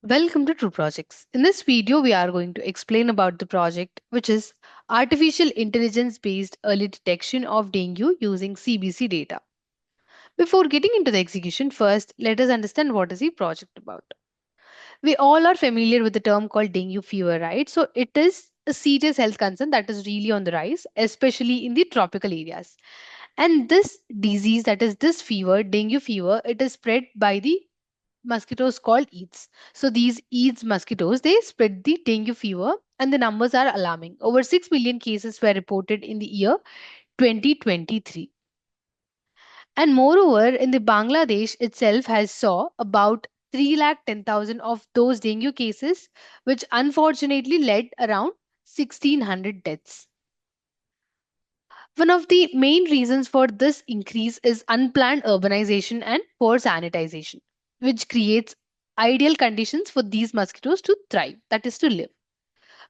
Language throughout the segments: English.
Welcome to True Projects. In this video, we are going to explain about the project which is Artificial Intelligence Based Early Detection of Dengue using CBC data. Before getting into the execution, first let us understand what is the project about. We all are familiar with the term called dengue fever, right? So it is a serious health concern that is really on the rise, especially in the tropical areas. And this disease, that is this fever, dengue fever, it is spread by the mosquitoes called Eads. So these Eads mosquitoes, they spread the dengue fever and the numbers are alarming. Over 6 million cases were reported in the year 2023. And moreover, in the Bangladesh itself has saw about 310,000 of those dengue cases, which unfortunately led around 1600 deaths. One of the main reasons for this increase is unplanned urbanization and poor sanitization, which creates ideal conditions for these mosquitoes to thrive, that is, to live.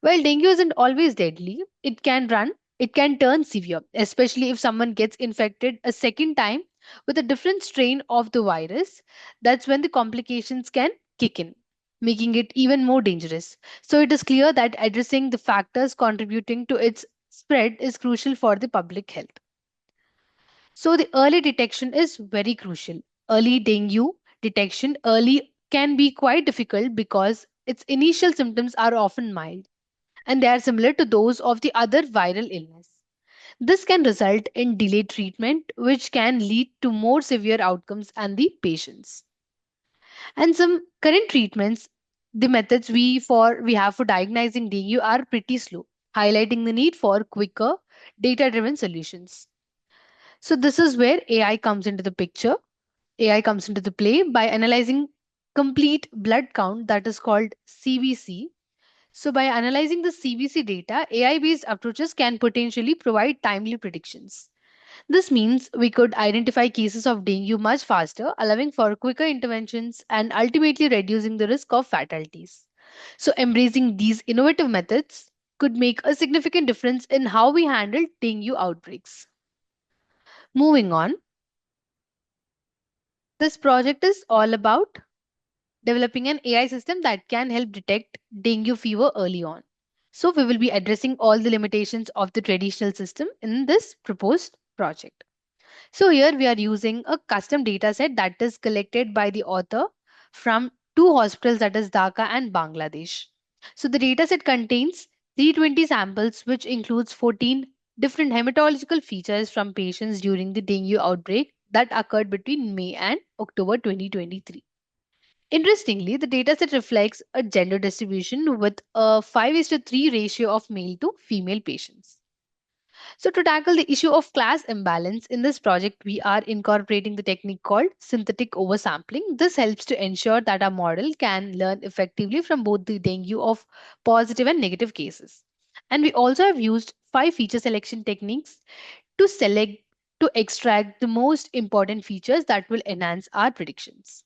While dengue isn't always deadly, it can turn severe, especially if someone gets infected a second time with a different strain of the virus. That's when the complications can kick in, making it even more dangerous. So it is clear that addressing the factors contributing to its spread is crucial for the public health. So the early detection is very crucial. Early dengue detection early can be quite difficult because its initial symptoms are often mild and they are similar to those of the other viral illness. This can result in delayed treatment, which can lead to more severe outcomes and the patients. And some current treatments, the methods we have for diagnosing dengue are pretty slow, highlighting the need for quicker data-driven solutions. So this is where AI comes into the picture. AI comes into the play by analyzing complete blood count, that is called CBC. So, by analyzing the CBC data, AI based approaches can potentially provide timely predictions. This means we could identify cases of dengue much faster, allowing for quicker interventions and ultimately reducing the risk of fatalities. So, embracing these innovative methods could make a significant difference in how we handle dengue outbreaks. Moving on, this project is all about developing an AI system that can help detect dengue fever early on. So, we will be addressing all the limitations of the traditional system in this proposed project. So, here we are using a custom data set that is collected by the author from two hospitals, that is Dhaka and Bangladesh. So, the data set contains 320 samples, which includes 14 different hematological features from patients during the dengue outbreak that occurred between May and October 2023. Interestingly, the dataset reflects a gender distribution with a 5:3 ratio of male to female patients. So, to tackle the issue of class imbalance in this project, we are incorporating the technique called synthetic oversampling. This helps to ensure that our model can learn effectively from both the dengue of positive and negative cases. And we also have used five feature selection techniques to select to extract the most important features that will enhance our predictions.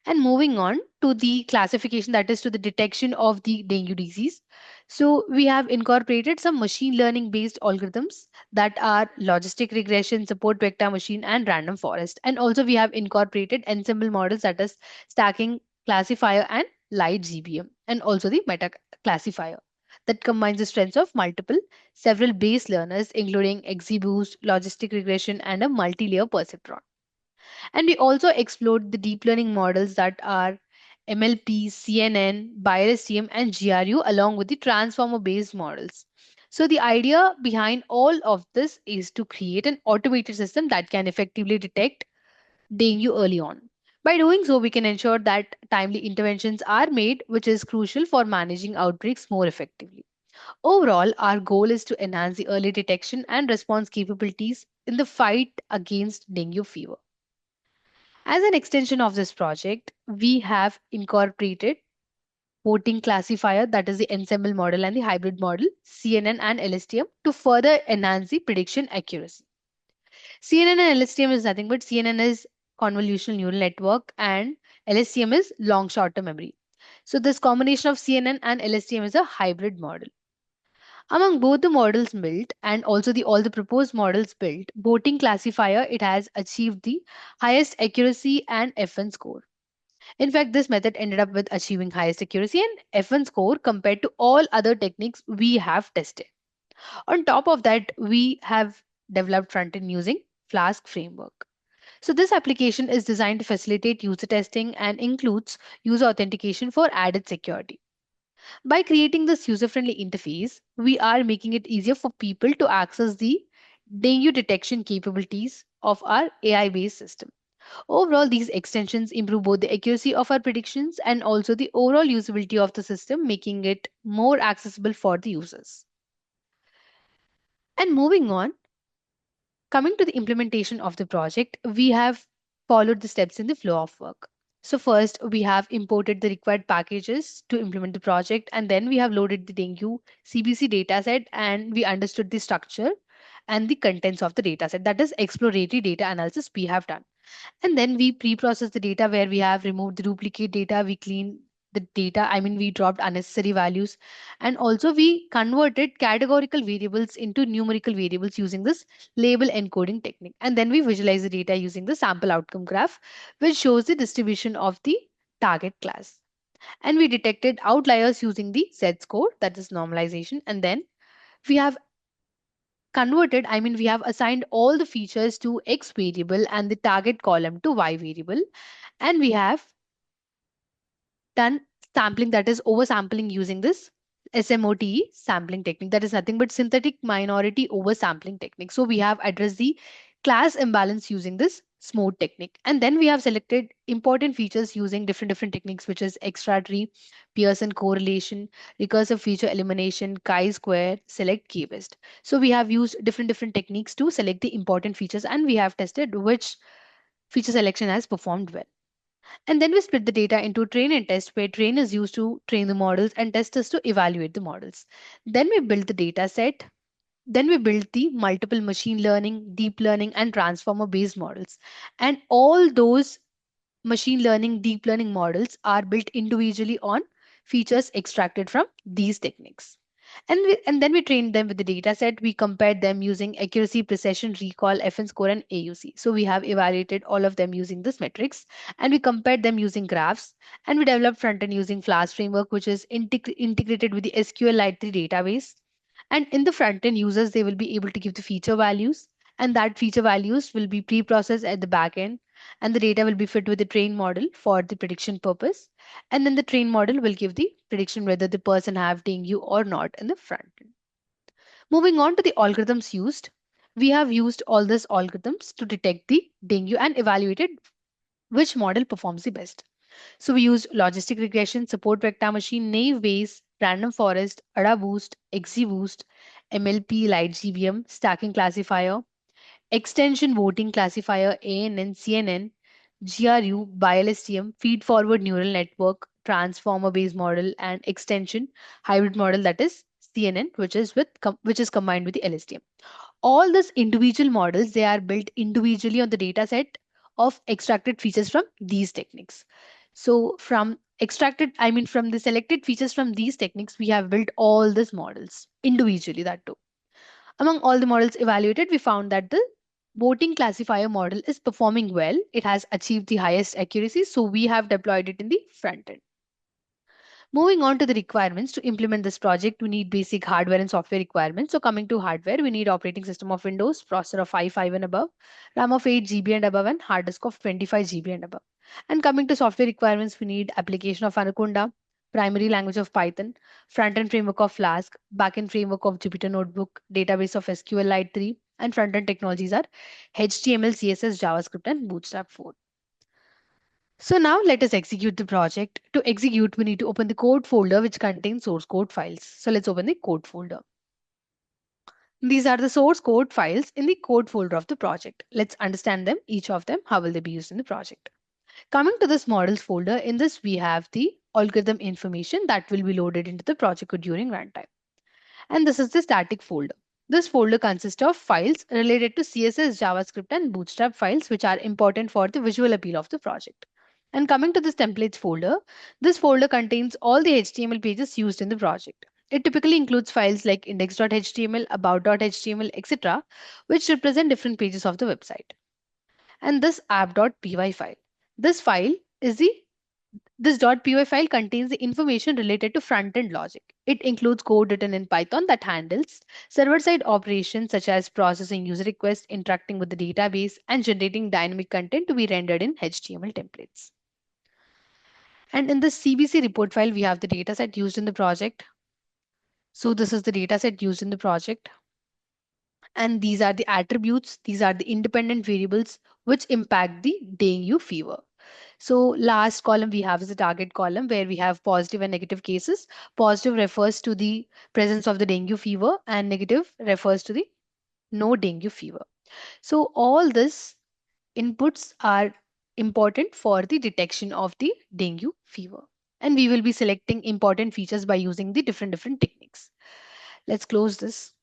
And moving on to the classification, that is to the detection of the dengue disease. So we have incorporated some machine learning based algorithms that are logistic regression, support vector machine, and random forest. And also we have incorporated ensemble models, that is stacking classifier and light GBM, and also the meta classifier that combines the strengths of several base learners, including XGBoost, logistic regression, and a multi-layer perceptron. And we also explored the deep learning models that are MLP, CNN, BioSTM, and GRU, along with the transformer based models. So, the idea behind all of this is to create an automated system that can effectively detect dengue early on. By doing so, we can ensure that timely interventions are made, which is crucial for managing outbreaks more effectively. Overall, our goal is to enhance the early detection and response capabilities in the fight against dengue fever. As an extension of this project, we have incorporated voting classifier, that is the ensemble model and the hybrid model, CNN and LSTM, to further enhance the prediction accuracy. CNN and LSTM is nothing but CNN is convolutional neural network and LSTM is long short-term memory. So this combination of CNN and LSTM is a hybrid model. Among both the models built and also the all the proposed models built, voting classifier it has achieved the highest accuracy and FN score. In fact, this method ended up with achieving highest accuracy and F1 score compared to all other techniques we have tested. On top of that, we have developed front-end using Flask framework. So this application is designed to facilitate user testing and includes user authentication for added security. By creating this user-friendly interface, we are making it easier for people to access the dengue detection capabilities of our AI-based system. Overall, these extensions improve both the accuracy of our predictions and also the overall usability of the system, making it more accessible for the users. And moving on, coming to the implementation of the project, we have followed the steps in the flow of work. So first, we have imported the required packages to implement the project, and then we have loaded the Dengue CBC dataset, and we understood the structure and the contents of the dataset. That is exploratory data analysis we have done. And then we pre-process the data where we have removed the duplicate data, we clean the data, I mean, we dropped unnecessary values, and also we converted categorical variables into numerical variables using this label encoding technique. And then we visualize the data using the sample outcome graph, which shows the distribution of the target class. And we detected outliers using the Z score, that is normalization. And then we have converted, I mean, we have assigned all the features to X variable and the target column to Y variable. And we have done sampling, that is oversampling using this SMOTE sampling technique. That is nothing but synthetic minority oversampling technique. So we have addressed the class imbalance using this SMOTE technique. And then we have selected important features using different techniques, which is extra tree, Pearson correlation, recursive feature elimination, chi-square, select k-best. So we have used different techniques to select the important features, and we have tested which feature selection has performed well. And then we split the data into train and test, where train is used to train the models and test is to evaluate the models. Then we build the data set. Then we build the multiple machine learning, deep learning, and transformer based models. And all those machine learning, deep learning models are built individually on features extracted from these techniques. And then we trained them with the data set. We compared them using accuracy, precision, recall, FN score, and AUC. So we have evaluated all of them using this metrics, and we compared them using graphs. And we developed front end using Flask framework, which is integrated with the SQLite 3 database. And in the front end, users they will be able to give the feature values, and that feature values will be pre-processed at the back end, and the data will be fit with the train model for the prediction purpose. And then the train model will give the prediction whether the person have dengue or not in the front end. Moving on to the algorithms used, we have used all these algorithms to detect the dengue and evaluated which model performs the best. So we used logistic regression, support vector machine, naive Bayes, random forest, ADA boost, XGBoost, MLP, light GBM, stacking classifier, extension voting classifier, ANN, CNN, GRU, BiLSTM, feed forward neural network, transformer based model, and extension hybrid model, that is CNN, which is combined with the LSTM. All these individual models they are built individually on the data set of extracted features from these techniques. So from the selected features from these techniques, we have built all these models individually, that too. Among all the models evaluated, we found that the voting classifier model is performing well. It has achieved the highest accuracy, so we have deployed it in the front end. Moving on to the requirements to implement this project, we need basic hardware and software requirements. So coming to hardware, we need operating system of Windows, processor of i5 and above, RAM of 8 GB and above, and hard disk of 25 GB and above. And coming to software requirements, we need application of Anaconda, primary language of Python, front-end framework of Flask, back-end framework of Jupyter Notebook, database of SQLite 3, and front-end technologies are HTML, CSS, JavaScript, and Bootstrap 4. So now let us execute the project. To execute, we need to open the code folder which contains source code files. So let's open the code folder. These are the source code files in the code folder of the project. Let's understand them, each of them, how will they be used in the project. Coming to this models folder, in this we have the algorithm information that will be loaded into the project code during runtime. And this is the static folder. This folder consists of files related to CSS, JavaScript, and Bootstrap files, which are important for the visual appeal of the project. And coming to this templates folder, this folder contains all the HTML pages used in the project. It typically includes files like index.html, about.html, etc., which represent different pages of the website. And this app.py file. This file is the This .py file contains the information related to front-end logic. It includes code written in Python that handles server-side operations such as processing user requests, interacting with the database, and generating dynamic content to be rendered in HTML templates. And in the CBC report file, we have the dataset used in the project. So this is the dataset used in the project. And these are the attributes, these are the independent variables which impact the dengue fever. So last column we have is the target column where we have positive and negative cases. Positive refers to the presence of the dengue fever and negative refers to the no dengue fever. So all this inputs are important for the detection of the dengue fever. And we will be selecting important features by using the different techniques. Let's close this.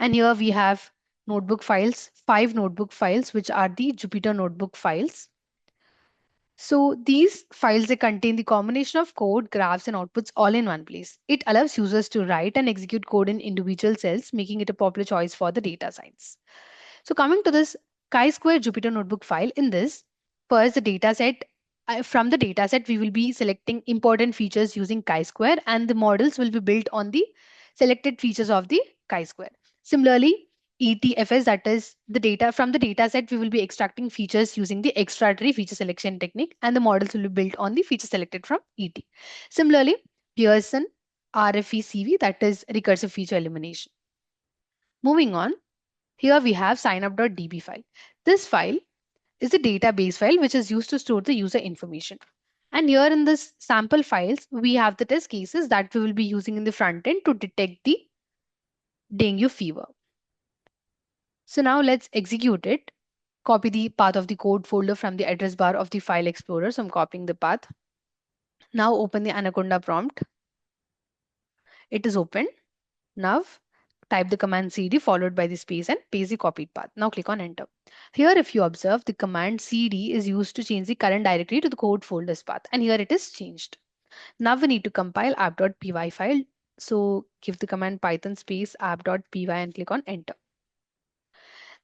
And here we have notebook files, 5 notebook files, which are the Jupyter notebook files. So these files, they contain the combination of code, graphs, and outputs all in one place. It allows users to write and execute code in individual cells, making it a popular choice for the data science. So coming to this chi-square Jupyter notebook file, in this, first the dataset. From the dataset, we will be selecting important features using chi-square, and the models will be built on the selected features of the chi-square. Similarly, ETFS, that is the data from the dataset, we will be extracting features using the extra-tree feature selection technique, and the models will be built on the feature selected from ET. Similarly, Pearson RFECV, that is recursive feature elimination. Moving on, here we have signup.db file. This file is a database file which is used to store the user information. And here in this sample files, we have the test cases that we will be using in the front end to detect the dengue fever. So now let's execute it. Copy the path of the code folder from the address bar of the file explorer. So I'm copying the path. Now open the Anaconda prompt. It is open. Now type the command cd followed by the space and paste the copied path. Now click on enter. Here if you observe, the command cd is used to change the current directory to the code folder's path, and here it is changed. Now we need to compile app.py file. So give the command python space app.py and click on enter.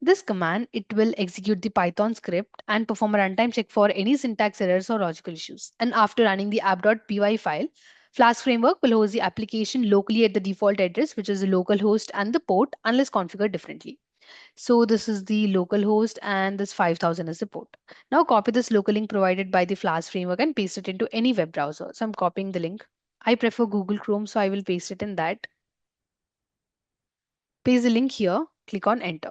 This command, it will execute the Python script and perform a runtime check for any syntax errors or logical issues. And after running the app.py file, Flask framework will host the application locally at the default address, which is the local host and the port, unless configured differently. So this is the local host and this 5000 is the port. Now copy this local link provided by the Flask framework and paste it into any web browser. So I'm copying the link. I prefer Google Chrome, so I will paste it in that. Paste the link here, click on enter.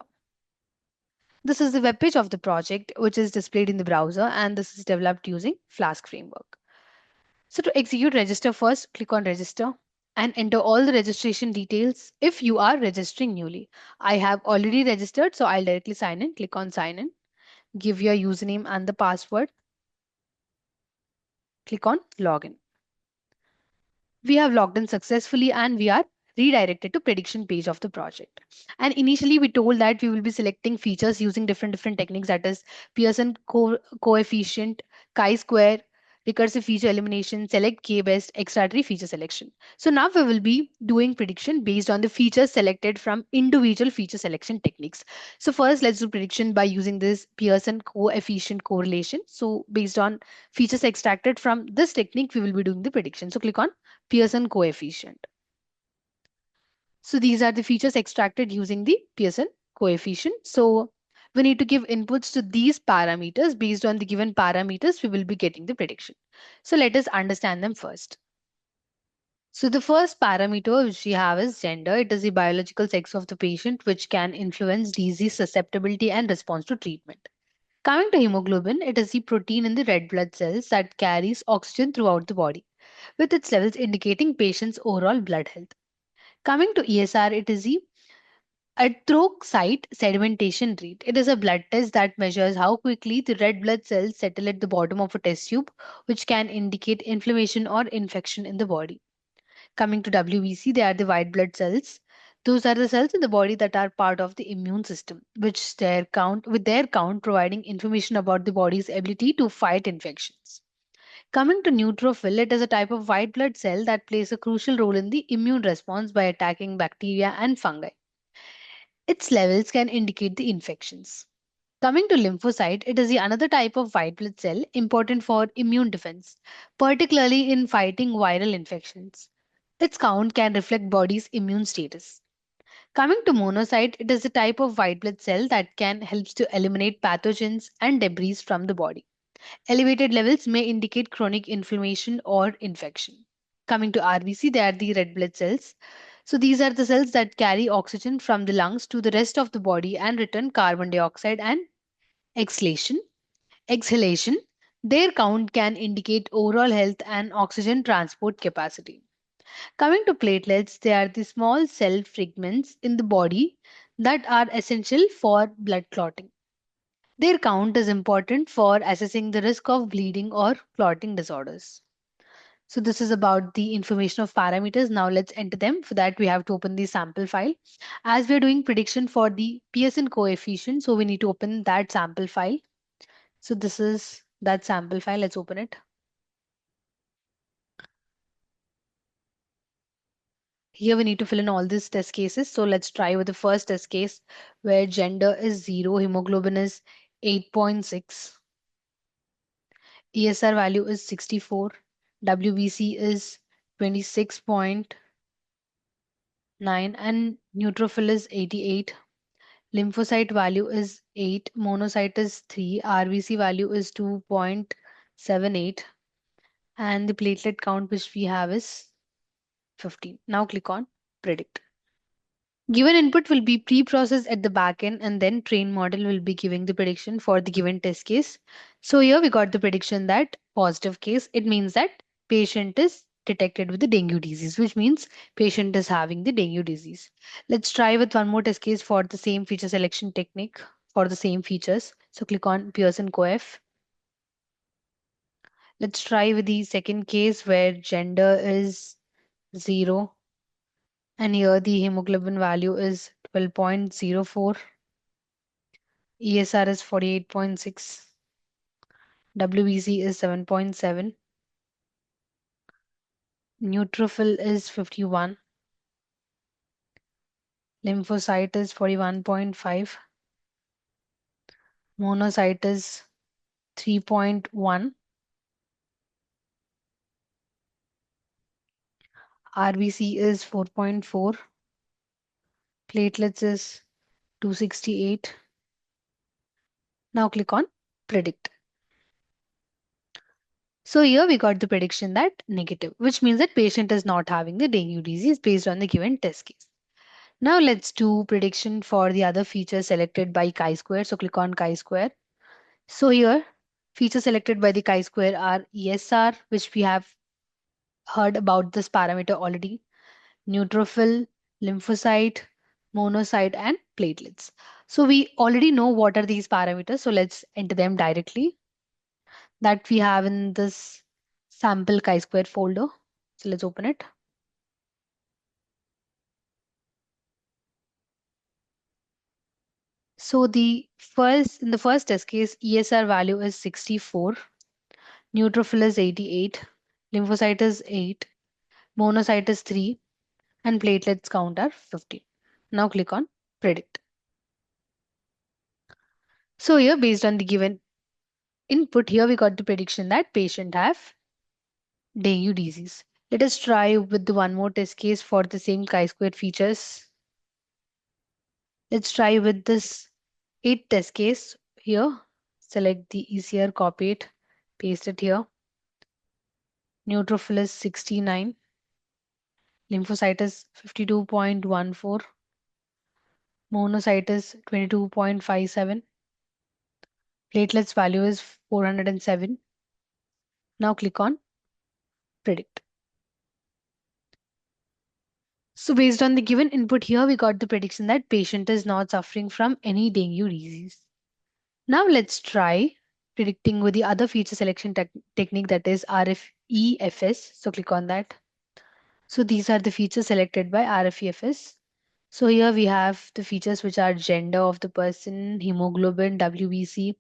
This is the web page of the project, which is displayed in the browser, and this is developed using Flask framework. So to execute register first, click on register and enter all the registration details if you are registering newly. I have already registered, so I'll directly sign in. Click on sign in. Give your username and the password. Click on login. We have logged in successfully and we are redirected to prediction page of the project. And initially we told that we will be selecting features using different techniques, that is Pearson coefficient, chi-square, recursive feature elimination, select k-best, extra-tree feature selection. So now we will be doing prediction based on the features selected from individual feature selection techniques. So first let's do prediction by using this Pearson coefficient correlation. So based on features extracted from this technique, we will be doing the prediction. So click on Pearson coefficient. So these are the features extracted using the Pearson coefficient. So we need to give inputs to these parameters. Based on the given parameters, we will be getting the prediction. So let us understand them first. So the first parameter which we have is gender. It is the biological sex of the patient, which can influence disease susceptibility and response to treatment. Coming to hemoglobin, it is the protein in the red blood cells that carries oxygen throughout the body, with its levels indicating patient's overall blood health. Coming to ESR, it is the erythrocyte sedimentation rate. It is a blood test that measures how quickly the red blood cells settle at the bottom of a test tube, which can indicate inflammation or infection in the body. Coming to WBC, they are the white blood cells. Those are the cells in the body that are part of the immune system, which their count providing information about the body's ability to fight infections. Coming to neutrophil, it is a type of white blood cell that plays a crucial role in the immune response by attacking bacteria and fungi. Its levels can indicate the infections. Coming to lymphocyte, it is the another type of white blood cell important for immune defense, particularly in fighting viral infections. Its count can reflect body's immune status. Coming to monocyte, it is a type of white blood cell that can helps to eliminate pathogens and debris from the body. Elevated levels may indicate chronic inflammation or infection. Coming to RBC, they are the red blood cells. So these are the cells that carry oxygen from the lungs to the rest of the body and return carbon dioxide and exhalation. Exhalation. Their count can indicate overall health and oxygen transport capacity. Coming to platelets, they are the small cell fragments in the body that are essential for blood clotting. Their count is important for assessing the risk of bleeding or clotting disorders. So this is about the information of parameters. Now let's enter them. For that, we have to open the sample file. As we are doing prediction for the Pearson coefficient, so we need to open that sample file. So this is that sample file. Let's open it. Here we need to fill in all these test cases. So let's try with the first test case where gender is 0, hemoglobin is 8.6, ESR value is 64, WBC is 26.9, and neutrophil is 88. Lymphocyte value is 8, monocyte is 3, RBC value is 2.78, and the platelet count which we have is 15. Now click on predict. Given input will be pre-processed at the backend and then train model will be giving the prediction for the given test case. So here we got the prediction that positive case, it means that patient is detected with the dengue disease, which means patient is having the dengue disease. Let's try with one more test case for the same feature selection technique for the same features. So click on Pearson coef. Let's try with the second case where gender is 0 and here the hemoglobin value is 12.04. ESR is 48.6, WBC is 7.7, neutrophil is 51, lymphocyte is 41.5, monocyte is 3.1, RBC is 4.4, platelets is 268. Now click on predict. So here we got the prediction that negative, which means that patient is not having the dengue disease based on the given test case. Now let's do prediction for the other features selected by chi-square. So click on chi-square. So here, features selected by the chi-square are ESR, which we have heard about this parameter already, neutrophil, lymphocyte, monocyte, and platelets. So we already know what are these parameters. So let's enter them directly that we have in this sample chi-square folder. So let's open it. So in the first test case, ESR value is 64, neutrophil is 88, lymphocyte is 8, monocyte is 3, and platelets count are 15. Now click on predict. So here based on the given input here we got the prediction that patient have dengue disease. Let us try with the one more test case for the same chi-square features. Let's try with this 8 test case here. Select the ECR, copy it, paste it here. Neutrophil is 69, lymphocyte is 52.14, monocyte is 22.57, platelets value is 407. Now click on predict. So based on the given input here, we got the prediction that patient is not suffering from any dengue disease. Now let's try predicting with the other feature selection technique that is RFEFS. So click on that. So these are the features selected by RFEFS. So here we have the features which are gender of the person, hemoglobin, WBC,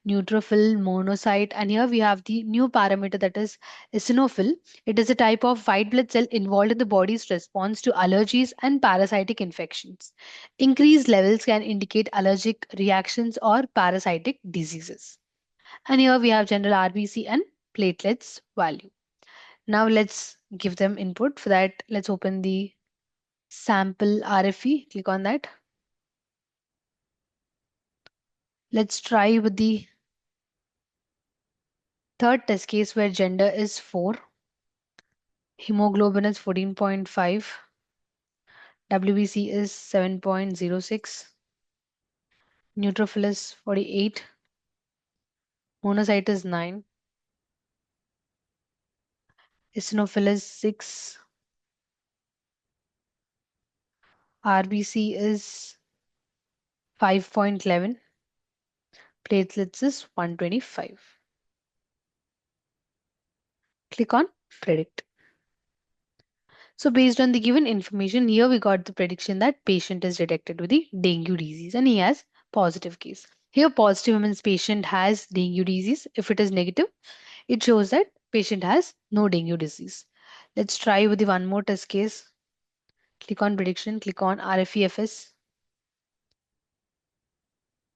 neutrophil, monocyte, and here we have the new parameter that is eosinophil. It is a type of white blood cell involved in the body's response to allergies and parasitic infections. Increased levels can indicate allergic reactions or parasitic diseases. And here we have general RBC and platelets value. Now let's give them input. For that, let's open the sample RFE. Click on that. Let's try with the third test case where gender is 4, hemoglobin is 14.5, WBC is 7.06, neutrophil is 48, monocyte is 9, eosinophil is 6, RBC is 5.11, platelets is 125. Click on predict. So based on the given information, here we got the prediction that patient is detected with the dengue disease and he has positive case. Here positive means patient has dengue disease. If it is negative, it shows that patient has no dengue disease. Let's try with the one more test case. Click on prediction, click on RFEFS.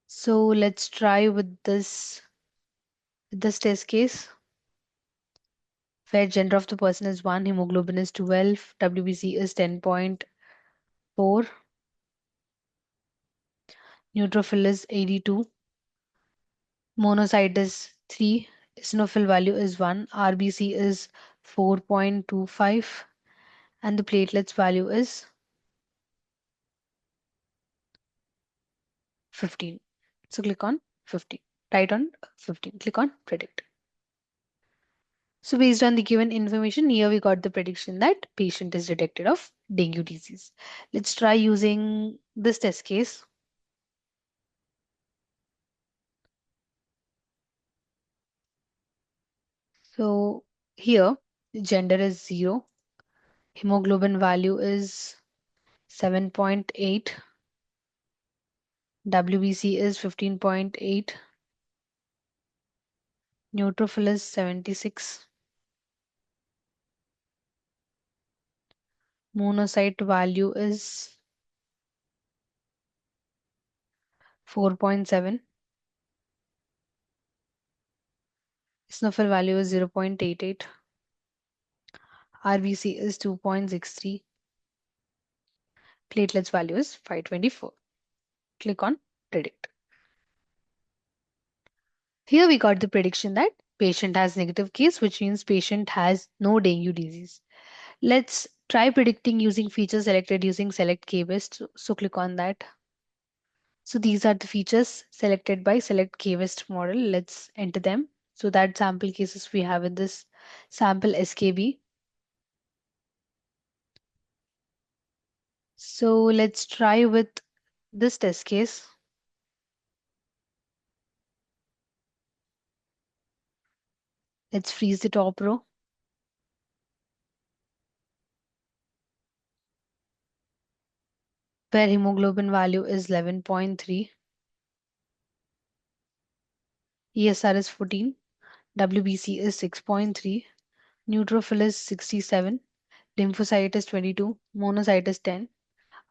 So let's try with this test case where gender of the person is 1, hemoglobin is 12, WBC is 10.4, neutrophil is 82, monocyte is 3, eosinophil value is 1, RBC is 4.25, and the platelets value is 15. So click on 15. Right on 15. Click on predict. So based on the given information, here we got the prediction that patient is detected of dengue disease. Let's try using this test case. So here gender is 0, hemoglobin value is 7.8, WBC is 15.8, neutrophil is 76, monocyte value is 4.7, eosinophil value is 0.88, RBC is 2.63, platelets value is 524. Click on predict. Here we got the prediction that patient has negative case, which means patient has no dengue disease. Let's try predicting using features selected using select k-best. So click on that. So these are the features selected by select k-best model. Let's enter them. So that sample cases we have in this sample SKB. So let's try with this test case. Let's freeze the top row. Where hemoglobin value is 11.3, ESR is 14, WBC is 6.3, neutrophil is 67, lymphocyte is 22, monocyte is 10,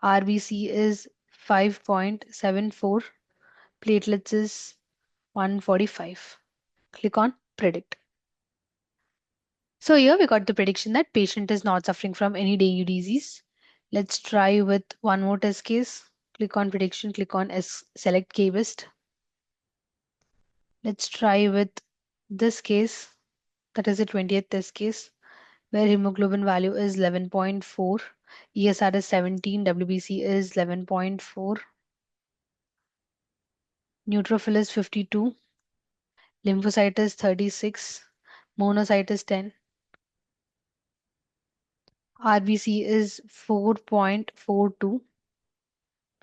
RBC is 5.74, platelets is 145. Click on predict. So here we got the prediction that patient is not suffering from any dengue disease. Let's try with one more test case. Click on prediction, click on select k-best. Let's try with this case, that is the 20th test case, where hemoglobin value is 11.4, ESR is 17, WBC is 11.4, neutrophil is 52, lymphocyte is 36, monocyte is 10, RBC is 4.42,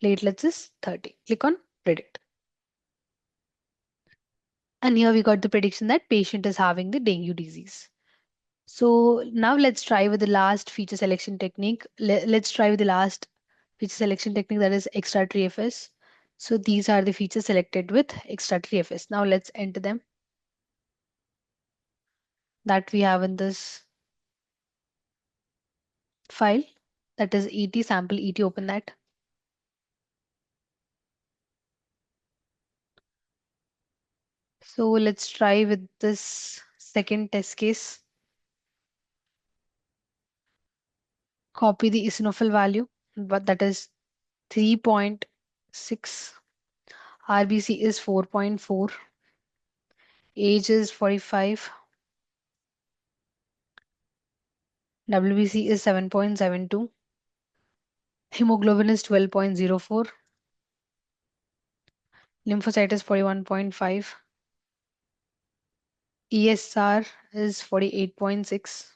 platelets is 30. Click on predict. And here we got the prediction that patient is having the dengue disease. So now let's try with the last feature selection technique. Let's try with the last feature selection technique, that is extra TFS. So these are the features selected with extraordinary FS. Now let's enter them that we have in this file, that is ET sample ET. Open that. So let's try with this second test case. Copy the eosinophil value, but that is 3.6. RBC is 4.4. Age is 45. WBC is 7.72. Hemoglobin is 12.04. Lymphocyte is 41.5. ESR is 48.6.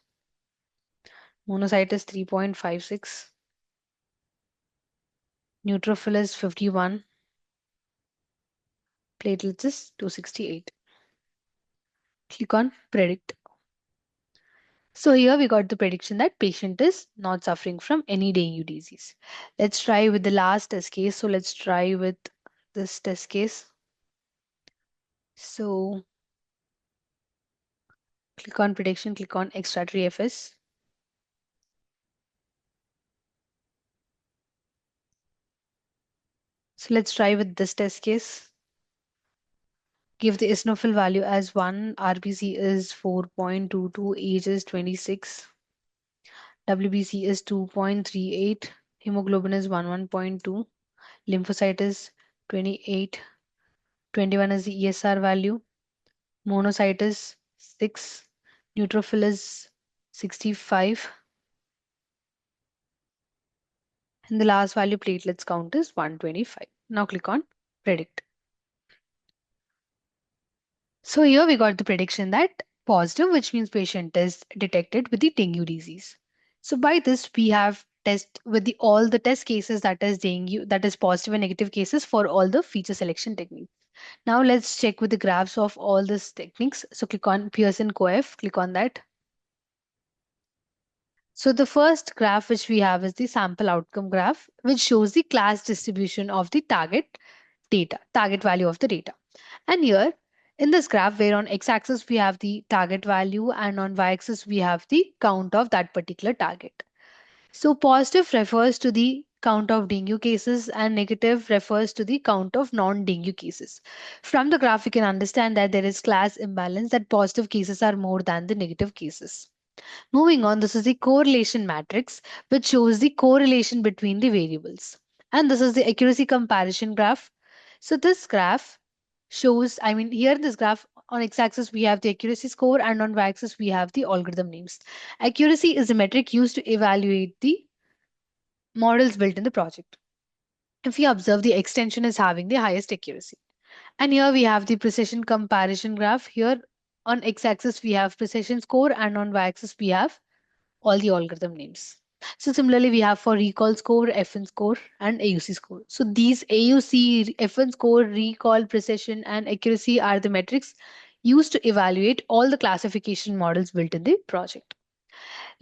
Monocyte is 3.56. Neutrophil is 51. Platelets is 268. Click on predict. So here we got the prediction that patient is not suffering from any dengue disease. Let's try with the last test case. So let's try with this test case. So click on prediction, click on extraordinary FS. So let's try with this test case. Give the eosinophil value as 1, RBC is 4.22, age is 26, WBC is 2.38, hemoglobin is 11.2, lymphocyte is 28, 21 is the ESR value, monocyte is 6, neutrophil is 65, and the last value platelets count is 125. Now click on predict. So here we got the prediction that positive, which means patient is detected with the dengue disease. So by this, we have test with the all the test cases, that is dengue, that is positive and negative cases for all the feature selection techniques. Now let's check with the graphs of all these techniques. So click on Pearson coef, click on that. So the first graph which we have is the sample outcome graph, which shows the class distribution of the target value of the data. And here in this graph, where on x-axis we have the target value and on y-axis we have the count of that particular target. So positive refers to the count of dengue cases and negative refers to the count of non-dengue cases. From the graph, you can understand that there is class imbalance, that positive cases are more than the negative cases. Moving on, this is the correlation matrix, which shows the correlation between the variables. And this is the accuracy comparison graph. So this graph shows, here in this graph, on x-axis we have the accuracy score and on y-axis we have the algorithm names. Accuracy is a metric used to evaluate the models built in the project. If you observe, the extension is having the highest accuracy. And here we have the precision comparison graph. Here on x-axis we have precision score and on y-axis we have all the algorithm names. So similarly, we have for recall score, FN score, and AUC score. So these AUC, FN score, recall, precision, and accuracy are the metrics used to evaluate all the classification models built in the project.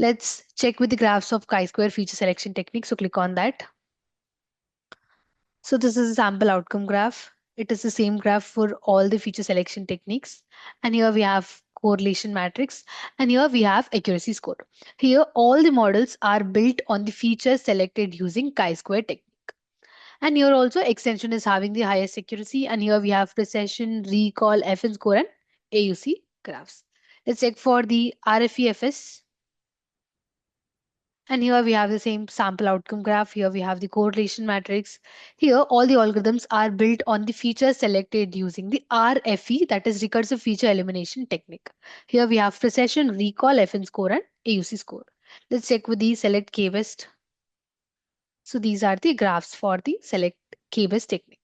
Let's check with the graphs of chi-square feature selection technique. So click on that. So this is a sample outcome graph. It is the same graph for all the feature selection techniques. And here we have correlation matrix. And here we have accuracy score. Here all the models are built on the features selected using chi-square technique. And here also extension is having the highest accuracy. And here we have precision, recall, FN score, and AUC graphs. Let's check for the RFEFS. And here we have the same sample outcome graph. Here we have the correlation matrix. Here all the algorithms are built on the features selected using the RFE, that is recursive feature elimination technique. Here we have precision, recall, FN score, and AUC score. Let's check with the select k-best. So these are the graphs for the select k-best technique.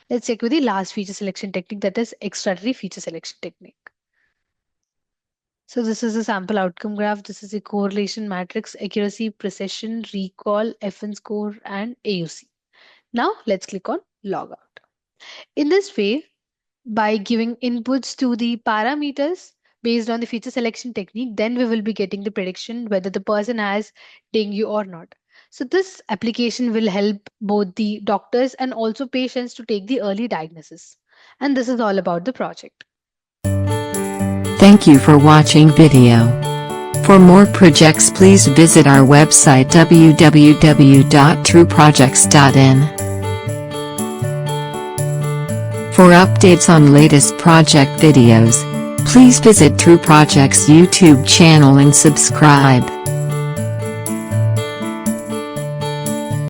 Let's check with the last feature selection technique, that is extraordinary feature selection technique. So this is a sample outcome graph. This is a correlation matrix, accuracy, precision, recall, FN score, and AUC. Now let's click on logout. In this way, by giving inputs to the parameters based on the feature selection technique, then we will be getting the prediction whether the person has dengue or not. So this application will help both the doctors and also patients to take the early diagnosis. And this is all about the project. Thank you for watching video. For more projects please visit our website www.trueprojects.in. For updates on latest project videos, please visit True Projects YouTube channel and subscribe.